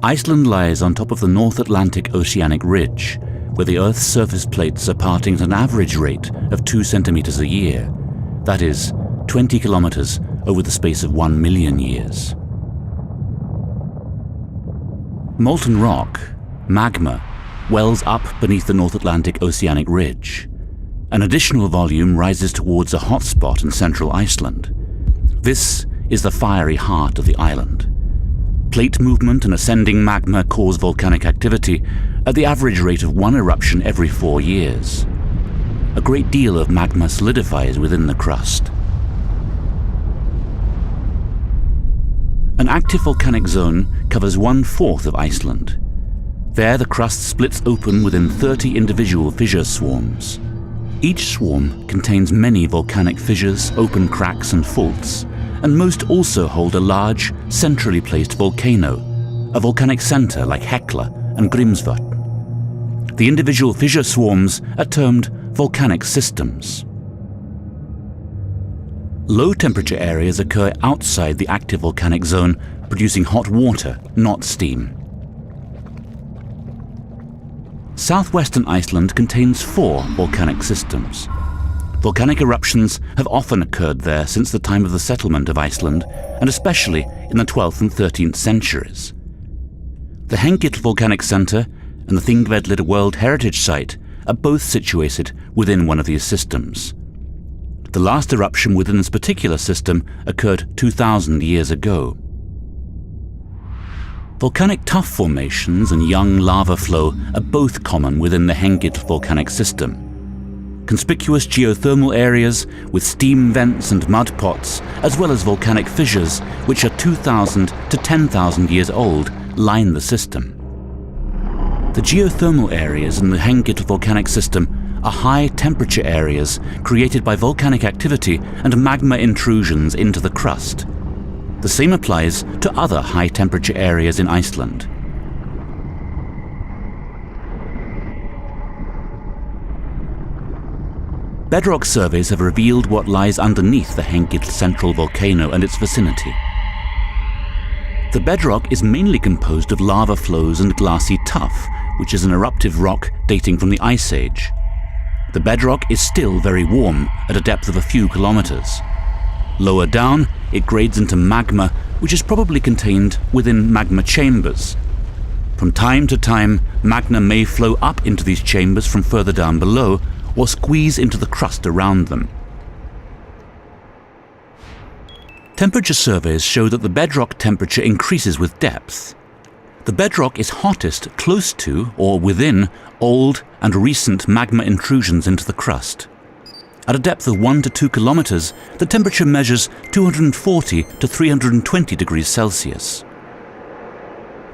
Iceland lies on top of the North Atlantic oceanic ridge, where the Earth's surface plates are parting at an average rate of 2 centimeters a year. That is, 20 kilometers over the space of 1 million years. Molten rock, magma, wells up beneath the North Atlantic oceanic ridge. An additional volume rises towards a hotspot in central Iceland. This is the fiery heart of the island. Plate movement and ascending magma cause volcanic activity at the average rate of 1 eruption every 4 years. A great deal of magma solidifies within the crust. An active volcanic zone covers 1/4 of Iceland. There the crust splits open within 30 individual fissure swarms. Each swarm contains many volcanic fissures, open cracks and faults, and most also hold a large, centrally placed volcano, a volcanic center like Hekla and Grímsvötn. The individual fissure swarms are termed volcanic systems. Low temperature areas occur outside the active volcanic zone, producing hot water, not steam. Southwestern Iceland contains 4 volcanic systems. Volcanic eruptions have often occurred there since the time of the settlement of Iceland, and especially in the 12th and 13th centuries. The Hengil Volcanic Center and the Thingvellir World Heritage Site are both situated within one of these systems. The last eruption within this particular system occurred 2,000 years ago. Volcanic tuff formations and young lava flow are both common within the Hengil volcanic system. Conspicuous geothermal areas with steam vents and mud pots, as well as volcanic fissures, which are 2,000 to 10,000 years old, line the system. The geothermal areas in the Hengil volcanic system are high-temperature areas created by volcanic activity and magma intrusions into the crust. The same applies to other high-temperature areas in Iceland. Bedrock surveys have revealed what lies underneath the Hengil central volcano and its vicinity. The bedrock is mainly composed of lava flows and glassy tuff, which is an eruptive rock dating from the Ice Age. The bedrock is still very warm at a depth of a few kilometers. Lower down, it grades into magma, which is probably contained within magma chambers. From time to time, magma may flow up into these chambers from further down below, or squeeze into the crust around them. Temperature surveys show that the bedrock temperature increases with depth. The bedrock is hottest close to or within old and recent magma intrusions into the crust. At a depth of 1 to 2 kilometers, the temperature measures 240 to 320 degrees Celsius.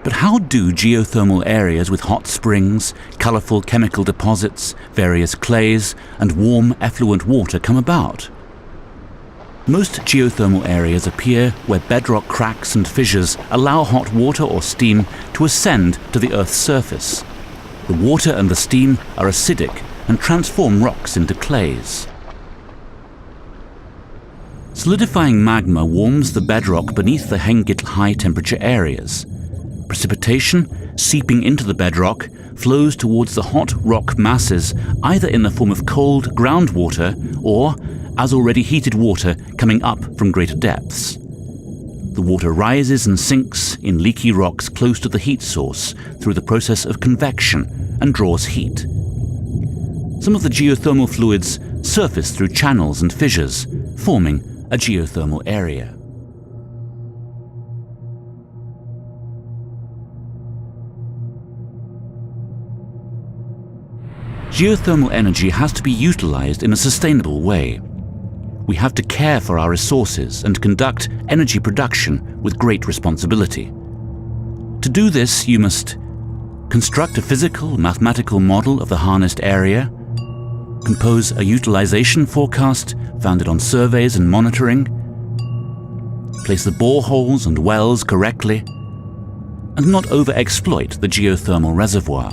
But how do geothermal areas with hot springs, colorful chemical deposits, various clays, and warm effluent water come about? Most geothermal areas appear where bedrock cracks and fissures allow hot water or steam to ascend to the Earth's surface. The water and the steam are acidic and transform rocks into clays. Solidifying magma warms the bedrock beneath the Hengil high-temperature areas. Precipitation, seeping into the bedrock, flows towards the hot rock masses either in the form of cold groundwater or as already heated water coming up from greater depths. The water rises and sinks in leaky rocks close to the heat source through the process of convection and draws heat. Some of the geothermal fluids surface through channels and fissures, forming a geothermal area. Geothermal energy has to be utilized in a sustainable way. We have to care for our resources and conduct energy production with great responsibility. To do this, you must construct a physical, mathematical model of the harnessed area, compose a utilization forecast founded on surveys and monitoring, place the boreholes and wells correctly, and not over-exploit the geothermal reservoir.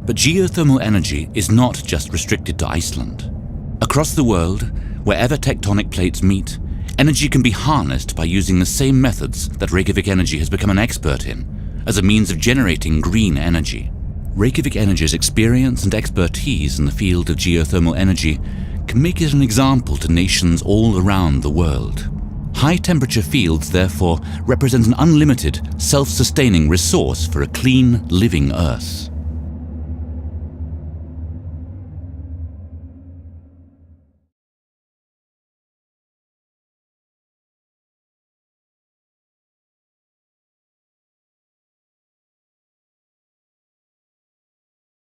But geothermal energy is not just restricted to Iceland. Across the world, wherever tectonic plates meet, energy can be harnessed by using the same methods that Reykjavik Energy has become an expert in, as a means of generating green energy. Reykjavik Energy's experience and expertise in the field of geothermal energy can make it an example to nations all around the world. High-temperature fields, therefore, represent an unlimited, self-sustaining resource for a clean, living Earth.